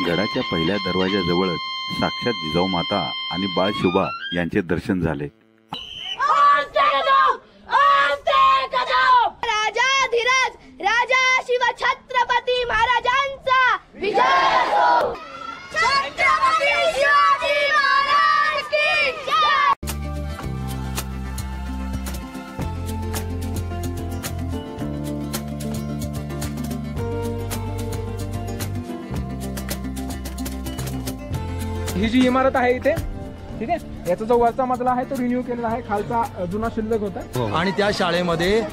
गडाच्या पहिल्या दरवाजाजवळच साक्षात जिजाऊ माता आणि बाळ शिवबा यांचे दर्शन झाले। राजा धीरज राजा शिव छत्रपती महाराजांचा विजय असो। छत्रपती शिवाजी महाराज की जय। ही जी इमारत आहे इथे, ठीक आहे, याचा जो वरचा मजला आहे तो रिन्यू केलेला आहे, खालचा जुना शिल्लक होता। आणि त्या शाळेमध्ये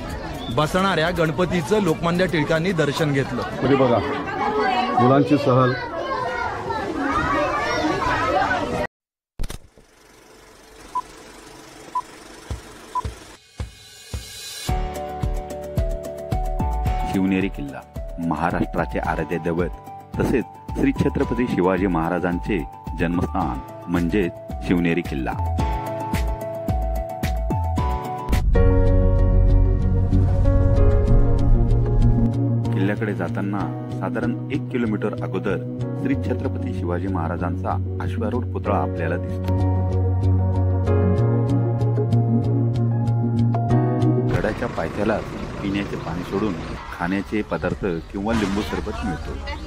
बसणाऱ्या गणपतीचं लोकमान्य टिळकांनी दर्शन घेतलं। पुढे बघा मुलांची सहल। शिवनेरी किल्ला महाराष्ट्राचे आराध्य दैवत तसेच श्री छत्रपती शिवाजी महाराजांचे जन्मस्थान म्हणजे शिवनेरी किल्ला। किल्ल्याकडे जाताना साधारण 1 किलोमीटर अगोदर श्री छत्रपती शिवाजी महाराजांचा अश्वारूढ पुतळा आपल्याला दिसतो। गडाच्या पायथ्याला पिण्याचे पाणी सोडून खाण्याचे पदार्थ किंवा लिंबू सरबत मिळतो।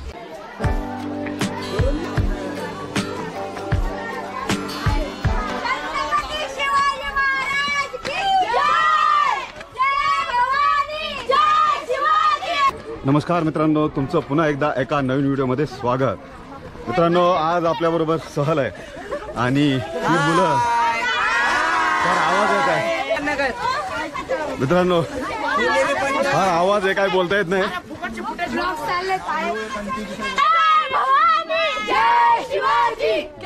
नमस्कार मित्रांनो, तुमचं पुन्हा एकदा एका नवीन व्हिडिओमध्ये स्वागत। मित्रांनो, आज आपल्याबरोबर सहल आहे आणि ही मुलं फार आवाज येत आहे मित्रांनो, फार आवाज आहे, काय बोलता येत नाही।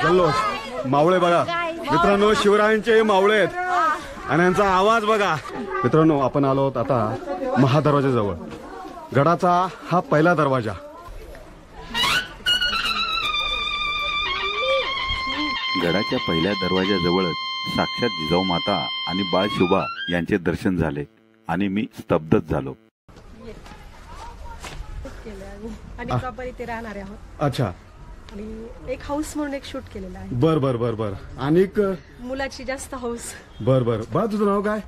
जल्लोष मावळे बघा मित्रांनो, शिवरायांचे मावळे आहेत आणि यांचा आवाज बघा। मित्रांनो, आपण आलो आहोत आता महादरवाजाजवळ। गडाचा हा पहिला दरवाजा। गडाच्या पहिल्या दरवाजाजवळच साक्षात जिजाऊ माता आणि बाळ शिवबा यांचे दर्शन झाले आणि मी स्तब्धच झालो। आणि प्रॉपर इथे राहणार आहोत। अच्छा, आणि एक हाऊस म्हणून एक शूट केलेला आहे। बर बर बर बर। आणि मुलाची जास्त हाऊस। बर बर। बा तुझं नाव काय?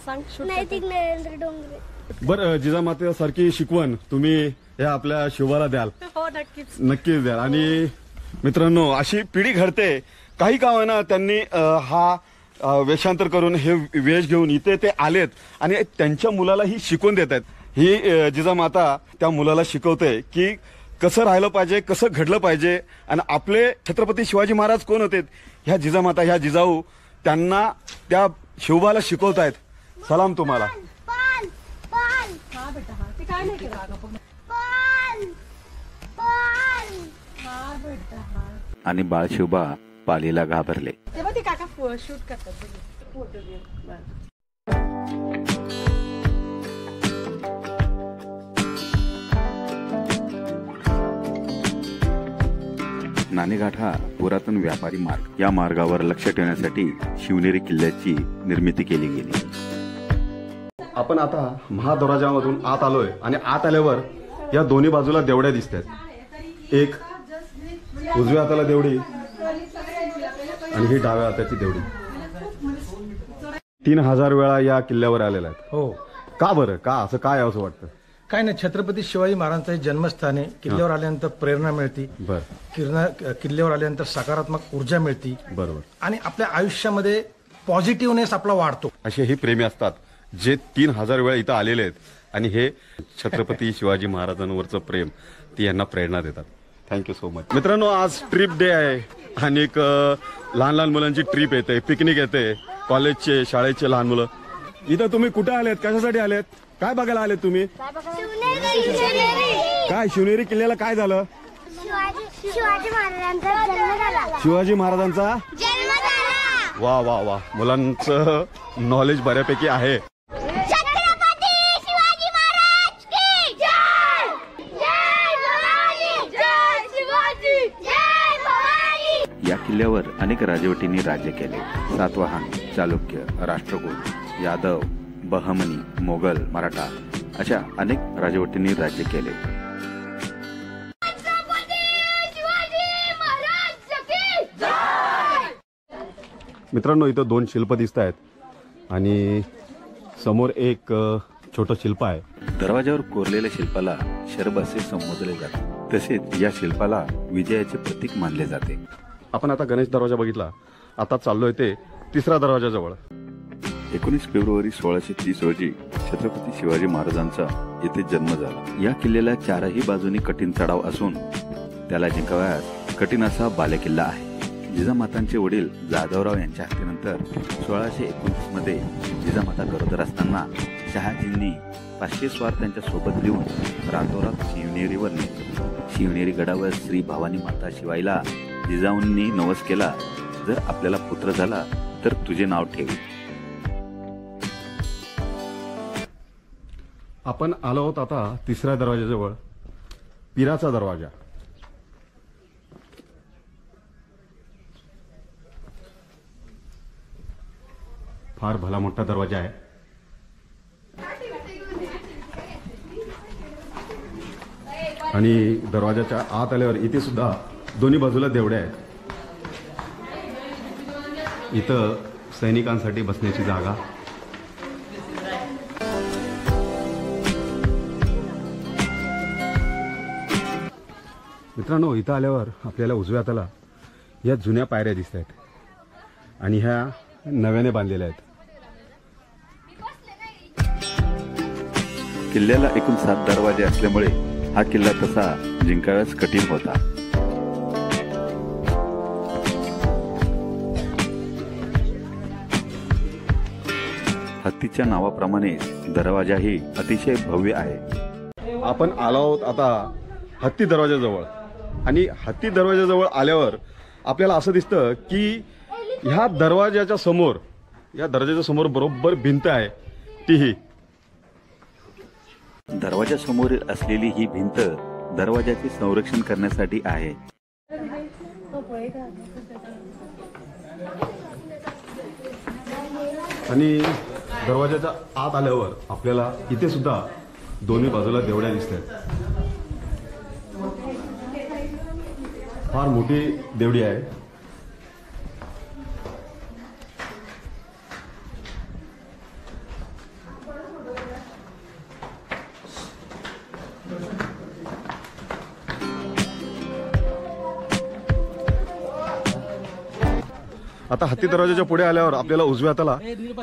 सांग। शूट नैतिक नरेंद्र डोंगरे। बर, जिजामातेसारखी शिकवण तुम्ही या आपल्या शिवाला द्याल? हो, नक्कीच नक्कीच द्याल। आणि मित्रांनो, अशी पिढी घडते, काही का होईना त्यांनी हा वेषांतर करून हे वेश घेऊन इथे ते आलेत आणि त्यांच्या मुलाला ही शिकवण देत आहेत। ही जिजामाता त्या मुलाला शिकवते की कसं राहिलं पाहिजे, कसं घडलं पाहिजे। आणि आपले छत्रपती शिवाजी महाराज कोण होते? ह्या जिजामाता, ह्या जिजाऊ त्यांना त्या शिवबाला शिकवतायत। सलाम तुम्हाला। आणि बाळ शिवबा पालीला घाबरले। तेव्हा ते काका शूट करतात, फोटो घेऊन। नाणेघाट हा पुरातन व्यापारी मार्ग। या मार्गावर लक्ष ठेवण्यासाठी शिवनेरी किल्ल्याची निर्मिती केली गेली। आपण आता महादरवाजामधून आत आलोय आणि आत आल्यावर या दोन्ही बाजूला देवड्या दिसतात। एक उजव्या हाताला देवडी आणि ही डाव्या हाताची देवडी। 3000 वेळा या किल्ल्यावर आलेला आहेत। हो, का बरं? का असं काय असं वाटतं? काय नाही, छत्रपती शिवाजी महाराजांचं जन्मस्थान आहे। किल्ल्यावर आल्यानंतर प्रेरणा मिळते। किल्ल्यावर आल्यानंतर सकारात्मक ऊर्जा मिळते। बरोबर। आणि आपल्या आयुष्यामध्ये पॉझिटिव्हनेस आपला वाढतो। असे हे प्रेमी असतात जे 3000 वेळा इथं आलेले आहेत आणि हे छत्रपती शिवाजी महाराजांवरचं प्रेम ती यांना प्रेरणा देतात। Thank you so much. मित्रांनो, आज ट्रिप डे आहे आणि एक लहान लहान मुलांची ट्रिप येते, पिकनिक येते, कॉलेजचे शाळेचे लहान मुलं। इथं तुम्ही कुठे आलेत? कशासाठी आलेत? काय बघायला आलेत तुम्ही? काय शिवनेरी किल्ल्याला काय झालं? शिवाजी महाराजांचा जन्म झाला। शिवाजी महाराजांचा जन्म झाला। वा वा वा, मुलांचं नॉलेज बऱ्यापैकी आहे। छत्रपती शिवाजी महाराज की जय। जय भवानी, जय शिवाजी, जय भवानी। या किल्ल्यावर अनेक राजवटींनी राज्य केले। सातवाहन, चालुक्य, राष्ट्रकूट, यादव, बहमनी, मोगल, मराठा अशा अनेक राजवटींनी राज्य केले। छत्रपती मित्रांनो, इथं 2 शिल्प दिसत आहेत आणि समोर एक छोटं शिल्प आहे. दरवाजावर कोरलेल्या शिल्पाला शरब असे संबोधले जाते. तसेच या शिल्पाला विजयाचे प्रतीक मानले जाते. आपण आता गणेश दरवाजा बघितला. आता चाललोय ते तिसरा दरवाजाजवळ. 19 फेब्रुवारी 1630 रोजी छत्रपती शिवाजी महाराजांचा येथे जन्म झाला. या किल्ल्याला चारही बाजूनी कठीण चढाव असून त्याला जिंकावयास कठीण असा बालेकिल्ला आहे. जिजामातांचे वडील जाधवराव यांच्या हत्येनंतर 1629 मध्ये जिजामाता गरोदर असताना शहाजींनी 500 स्वार त्यांच्या सोबत घेऊन रातोरात शिवनेरीवर नेले. शिवनेरी गडावर श्री भवानी माता शिवाईला जिजाऊंनी नवस केला, जर आपल्याला पुत्र झाला तर तुझे नाव ठेव. आपण आलो आहोत आता तिसऱ्या दरवाजाजवळ, पिराचा दरवाजा. फार भला मोठा दरवाजा आहे. आणि दरवाजाच्या आत आल्यावर इथे सुद्धा दोन्ही बाजूला देवड्या आहेत. इथं सैनिकांसाठी बसण्याची जागा. मित्रांनो, इथं आल्यावर आपल्याला उजव्या हाताला या जुन्या पायऱ्या दिसत आहेत आणि ह्या नव्याने बांधलेल्या आहेत. किल्ल्याला एकूण 7 दरवाजे असल्यामुळे हा किल्ला तसा जिंकावयास कठीण होता. हत्तीच्या नावाप्रमाणे दरवाजाही अतिशय भव्य आहे. आपण आलो आहोत आता हत्ती दरवाजाजवळ आणि हत्ती दरवाजाजवळ आल्यावर आपल्याला असं दिसतं की ह्या दरवाजाच्या समोर बरोबर भिंत आहे. तीही दरवाजासमोर असलेली ही भिंत दरवाजाचे संरक्षण करण्यासाठी आहे. आणि दरवाजाच्या आत आल्यावर आपल्याला इथे सुद्धा दोन्ही बाजूला देवड्या दिसतात. फार मोठी देवडी आहे. आता हत्ती दरवाजाच्या पुढे आल्यावर आपल्याला उजव्या हाताला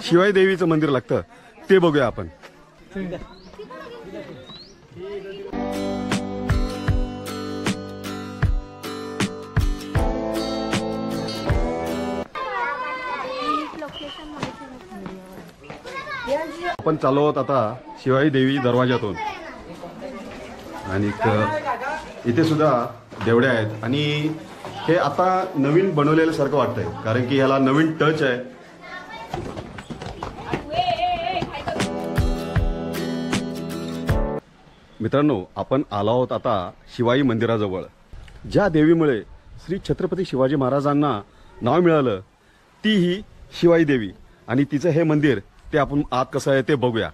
शिवाई देवीचं मंदिर लागतं. ते बघूया आपण. आपण चाललो आहोत आता शिवाई देवी दरवाजातून आणि इथे सुद्धा देवड्या आहेत आणि हे आता नवीन बनवलेल्यासारखं वाटतंय कारण की ह्याला नवीन टच आहे. मित्रांनो, आपण आलो आहोत आता शिवाई मंदिराजवळ. ज्या देवीमुळे श्री छत्रपती शिवाजी महाराजांना नाव मिळालं ती ही शिवाई देवी आणि तिचं हे मंदिर ते आपण आत कसं आहे ते बघूया.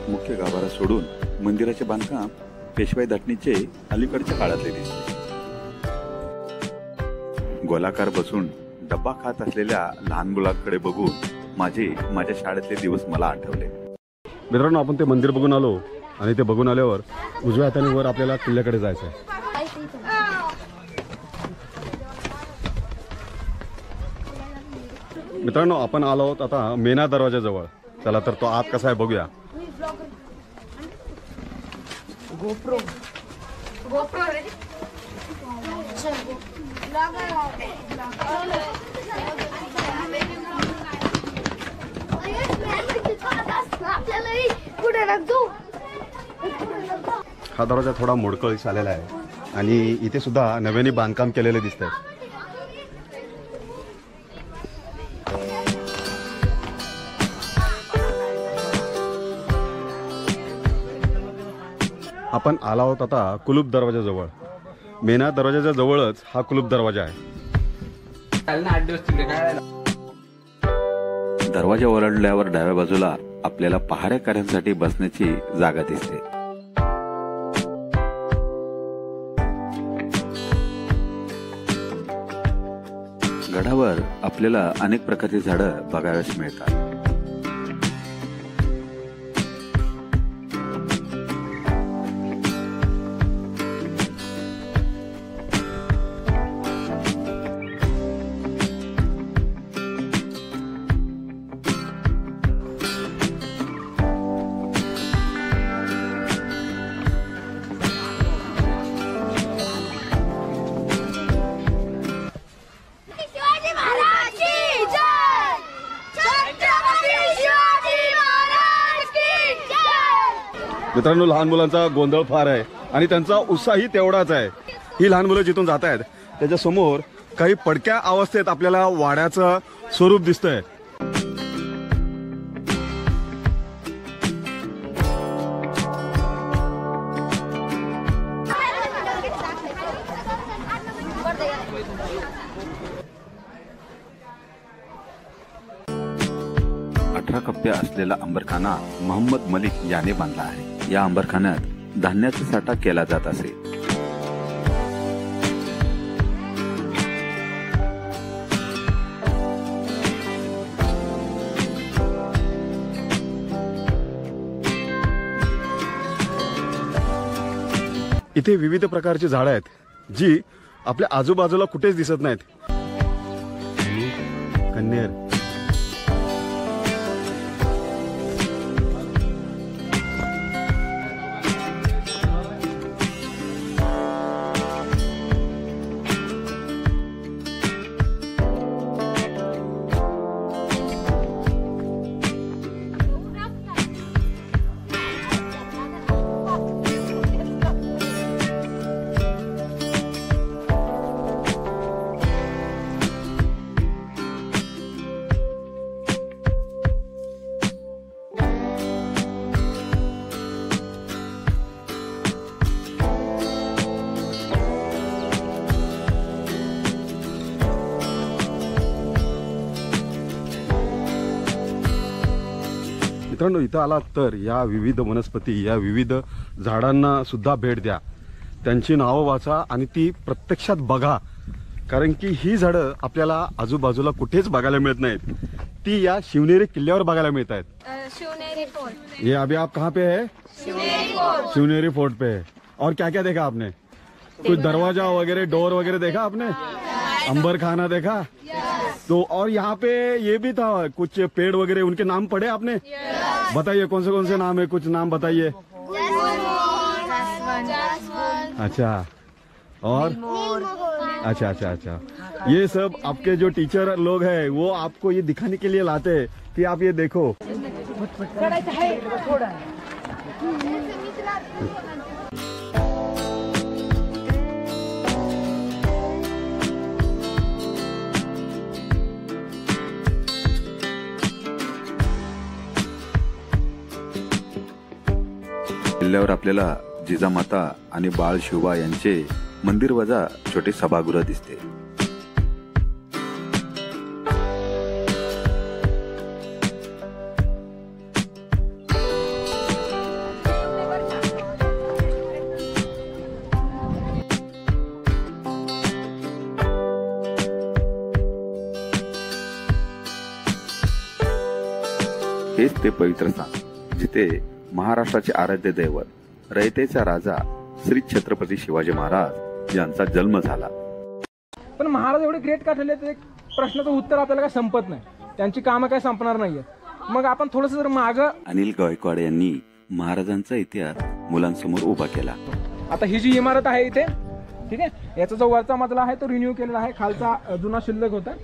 मुख्य गाभारा सोडून मंदिराचे बांधकाम पेशवाई धाटणीचे अलीकडच्या काळातले दिसते. गोलाकार बसून डब्बा खात असलेल्या लहान मुलाकडे बघून माझ्या शाळेतले दिवस मला आठवले. मित्रांनो, आपण ते मंदिर बघून आलो आणि ते बघून आल्यावर उजव्या हाताने वर आपल्याला किल्ल्याकडे जायचं आहे. मित्रांनो, आपण आलो आहोत आता मेना दरवाजाजवळ. चला तर तो आत कसा आहे बघूया. हा दरवाजा थोडा मोडकळीस आलेला आहे आणि इथे सुद्धा नव्याने बांधकाम केलेले दिसत आहे. आपण आला आहोत आता कुलूप दरवाजाजवळ. मेना दरवाजाच्या जवळच हा कुलूप दरवाजा आहे. दरवाजा ओलांडल्यावर डाव्या बाजूला आपल्याला पहारेकऱ्यांसाठी बसण्याची जागा दिसते. गडावर आपल्याला अनेक प्रकारची झाडं बघाव्यास मिळतात. शिवाजी महाराज की जय. छत्रपती शिवाजी महाराज की जय. मित्रांनो, लहान मुलांचा गोंधळ फार आहे आणि त्यांचा उत्साहही तेवढाच आहे. ही लहान मुलं जिथून जात आहेत त्याच्या समोर काही पडक्या अवस्थेत आपल्याला वाड्याचं स्वरूप दिसतंय. कप्पे असलेला अंबरखाना मोहम्मद मलिक याने बांधला आहे. या अंबरखान्यात धान्याचा साठा केला जात असे. इथे विविध प्रकारची झाडं आहेत जी आपल्या आजूबाजूला कुठेच दिसत नाहीत. कन्हेर, मित्रांनो, इथं आलात तर या विविध वनस्पती, या विविध झाडांना सुद्धा भेट द्या. त्यांची नावं वाचा आणि ती प्रत्यक्षात बघा, कारण की ही झाडं आपल्याला आजूबाजूला कुठेच बघायला मिळत नाहीत. ती या शिवनेरी किल्ल्यावर बघायला मिळत आहेत. शिवनेरी फोर्ट. ये अभी आप कहाँ पे है? शिवनेरी फोर्ट पे है. और क्या क्या देखा आपने? कुछ दरवाजा वगैरह, डोर वगैरह देखा आपने? अंबर खाना देखा? तो और यहाँ पे ये भी था, कुछ पेड़ वगैरह, उनके नाम पढ़े आपने? बताइए कौन से नाम है, कुछ नाम बताइए. अच्छा, और अच्छा अच्छा अच्छा, ये सब आपके जो टीचर लोग हैं वो आपको ये दिखाने के लिए लाते हैं कि आप ये देखो. किल्ल्यावर आपल्याला जिजामाता आणि बाळ शिवबा यांचे मंदिर वजा छोटे सभागृह दिसते. हेच ते पवित्र स्थान जिथे महाराष्ट्राचे आराध्य दैवत, रयतेचा राजा श्री छत्रपती शिवाजी महाराज यांचा जन्म झाला. पण महाराज एवढे ग्रेट का ठरले, ते प्रश्नाचं उत्तर आपल्याला काय संपत नाही. त्यांची कामं काय संपणार नाहीये. मग आपण थोडस जर मागं, अनिल गायकवाड यांनी महाराजांचा इतिहास मुलांसमोर उभा केला. आता ही जी इमारत आहे इथे, ठीक आहे, याचा जो वरचा मजला आहे तो रिन्यू केलेला आहे, खालचा जुना शिल्लक होता.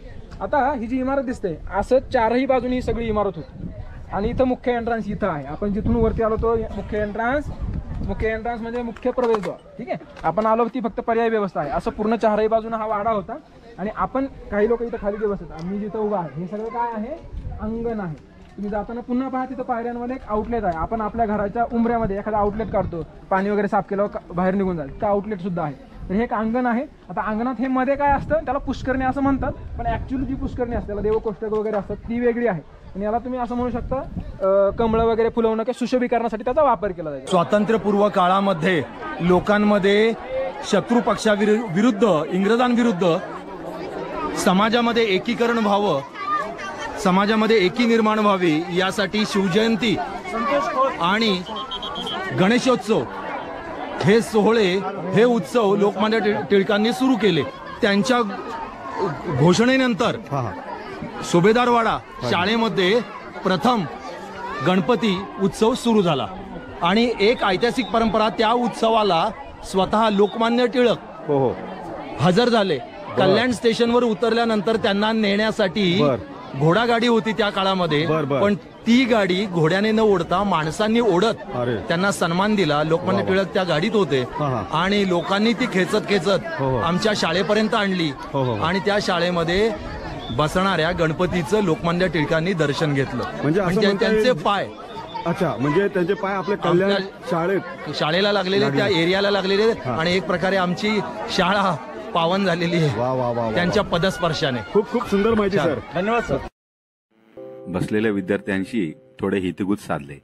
आता ही जी इमारत दिसते असं चारही बाजूनी ही सगळी इमारत होती. आणि इथं मुख्य एंट्रन्स इथं आहे. आपण जिथून वरती आलो तो मुख्य एंट्रन्स म्हणजे मुख्य प्रवेशद्वार. ठीक आहे, आपण आलो ती फक्त पर्यायी व्यवस्था आहे. असं पूर्ण चारही बाजूने हा वाडा होता. आणि आपण काही लोक इथं खाली जे बसतात, आम्ही जिथं उभा आहे हे सगळं काय आहे, अंगण आहे. तुम्ही जाताना पुन्हा पहा तिथं पायऱ्यांमध्ये एक आउटलेट आहे. आपण आपल्या घराच्या उंबऱ्यामध्ये एखादा आउटलेट काढतो, पाणी वगैरे साफ केल्यावर बाहेर निघून जाईल, त्या आउटलेट सुद्धा आहे. तर हे एक अंगण आहे. आता अंगणात हे मध्ये काय असतं त्याला पुष्करणी असं म्हणतात, पण ऍक्च्युअली जी पुष्करणी असते त्याला देवकोष्टक वगैरे असतात ती वेगळी आहे. आणि याला तुम्ही असं म्हणू शकता कमळं वगैरे फुलवणं किंवा सुशोभीकरणासाठी त्याचा वापर केला जातो. स्वातंत्र्यपूर्व काळामध्ये लोकांमध्ये शत्रू पक्षाविरुद्ध इंग्रजांविरुद्ध समाजामध्ये एकीकरण व्हावं, समाजामध्ये एकी निर्माण व्हावी यासाठी शिवजयंती आणि गणेशोत्सव हे सोहळे, हे उत्सव लोकमान्य टिळकांनी सुरू केले. त्यांच्या घोषणेनंतर सुभेदारवाडा शाळेमध्ये प्रथम गणपती उत्सव सुरू झाला आणि एक ऐतिहासिक परंपरा, त्या उत्सवाला स्वतः लोकमान्य टिळक हजर झाले. कल्याण स्टेशनवर उतरल्यानंतर त्यांना नेण्यासाठी घोडागाडी होती त्या काळामध्ये, पण ती गाडी घोड्याने न ओढता माणसांनी ओढत त्यांना सन्मान दिला. लोकमान्य टिळक त्या गाडीत होते आणि लोकांनी ती खेचत खेचत आमच्या शाळेपर्यंत आणली आणि त्या शाळेमध्ये बसणाऱ्या गणपतीचं लोकमान्य टिळकांनी दर्शन घेतलं. म्हणजे त्यांचे पाय, अच्छा, म्हणजे त्यांचे पाय आपल्या कल्याण शाळेला लागलेले, त्या एरियाला लागलेले आणि एक प्रकारे आमची शाळा पावन झालेली आहे त्यांच्या पदस्पर्शाने. खूप खूप सुंदर माहिती सर, धन्यवाद सर. बसलेल्या विद्यार्थ्यांशी थोडे हितगुज साधले.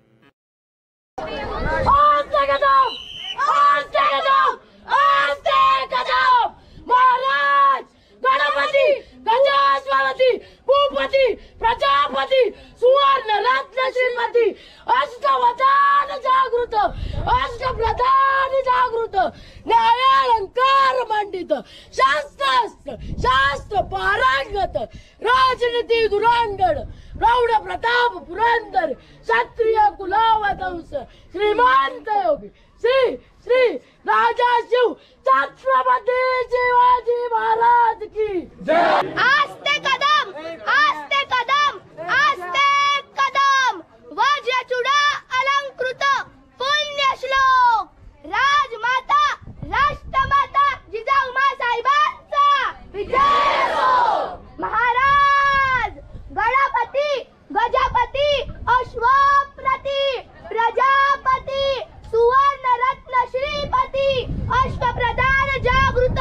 महाराज गणपती गजास्वती भूपती प्रजापती सुवर्ण रत्न श्रीमती अष्टवधान जागृत अष्टप्रधान जागृत न्यायालंकार मंडित शास्त्रास्त्र शास्त्र पारंगत राजनीती दुरांगण प्रौढ प्रताप पुरंदर क्षत्रिय कुलावतंस श्रीमंत योगी श्री श्री राजा शिव छत्रपती शिवाजी महाराज की जय. आस्ते कदम आस्ते कदम आस्ते कदम वज्रचूडा अलंकृत पुण्य श्लोक राजमाता राष्ट्रमाता जिजाऊ साहेबांचा विजय हो. महाराज गणपती गजापती अश्वप्रती प्रजापती सुवर्ण रत्न श्रीपती अष्टप्रधान जागृत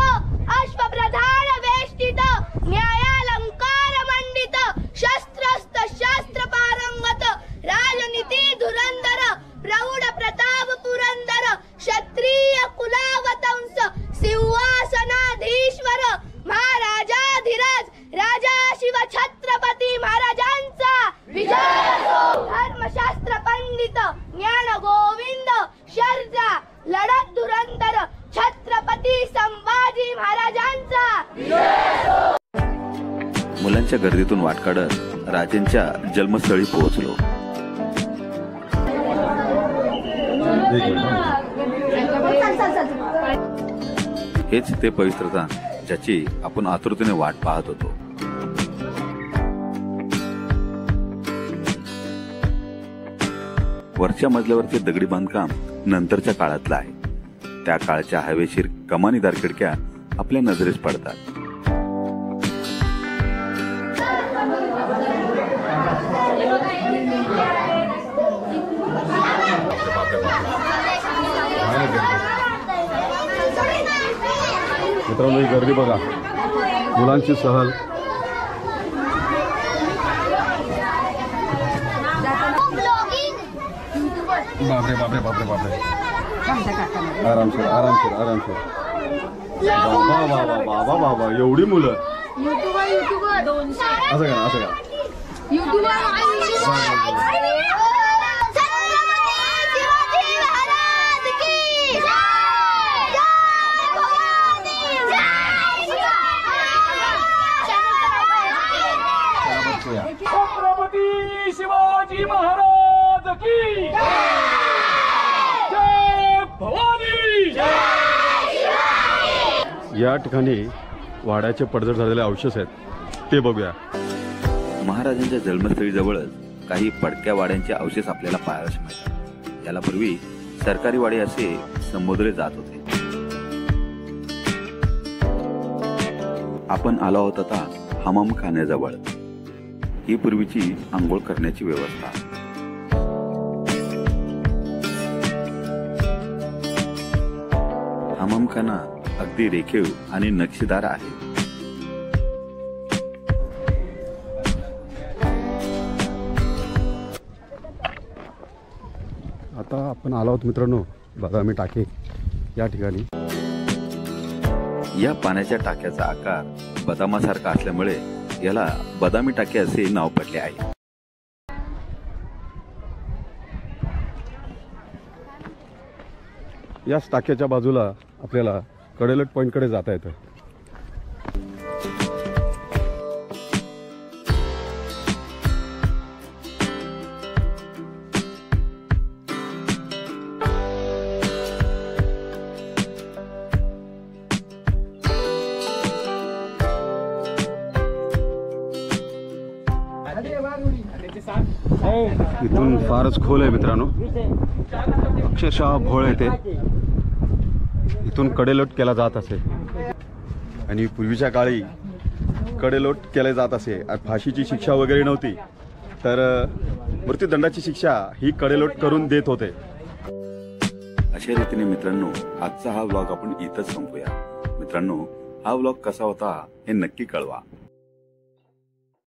अश्वप्रधान वेष्टित न्यायालंकार मंडित शस्त्रस्थ शास्त्र पारंगत राजनीती धुरंधर प्रौढ प्रताप पुरंदर क्षत्रिय कुलावतंस सिंहासनाधीश्वर महाराजाधिराज राजा शिव छत्रपती महाराजांचा विजय हो. धर्मशास्त्र पंडित ज्ञान गोविंद शर्जा लढत धुरंधर छत्रपती संभाजी महाराजांचा विजय हो. मुलांच्या गर्दीतून वाट काढत राजेंच्या जन्मस्थळी पोहोचलो. हेच ते पवित्रता ज्याची आपण आतुरतेने वाट पाहत होतो. वरच्या मजल्यावरचे दगडी बांधकाम नंतरच्या काळातलं आहे. त्या काळच्या हवेशीर कमानीदार खिडक्या आपल्या नजरेस पडतात. मित्रांनो, ही गर्दी बघा, मुलांची सहल. बापरे बापरे बापरे बापरे, आरामशीर आरामशीर आरामशीर. बाबा बाबा बाबा बाबा, एवढी मुलं. असं करा असं करा. छत्रपती शिवाजी महाराज की जय भवानी. या ठिकाणी वाड्याचे पडझड झालेले अवशेष आहेत, ते बघूया. महाराजांच्या जन्मस्थळी जवळच काही पडक्या वाड्यांचे अवशेष आपल्याला पाहायला मिळतात. याला पूर्वी सरकारी वाडे असे संबोधले जात होते. आपण आलो आहोत आता हमाम खाण्याजवळ. ही पूर्वीची आंघोळ करण्याची व्यवस्था. हमामखाना अगदी रेखीव आणि नक्षीदार आहे. आता आपण आलो आहोत मित्रांनो बदामी टाके या ठिकाणी. या पाण्याच्या टाक्याचा आकार बदामासारखा असल्यामुळे याला बदामी टाके असे नाव पडले आहे. याच टाक्याच्या बाजूला आपल्याला कडेलोट पॉइंटकडे जाता येतं. इथून फारच खोल आहे मित्रांनो, अक्षरशः भोळ येते. इथून कडेलोट केला जात असे आणि पूर्वीच्या काळी कडेलोट केले जात असे. फाशीची शिक्षा वगैरे नव्हती तर मृत्यूदंडाची शिक्षा ही कडेलोट करून देत होते. अशा रीतीने मित्रांनो आजचा हा व्लॉग आपण इथंच संपूया. मित्रांनो हा व्लॉग कसा होता हे नक्की कळवा.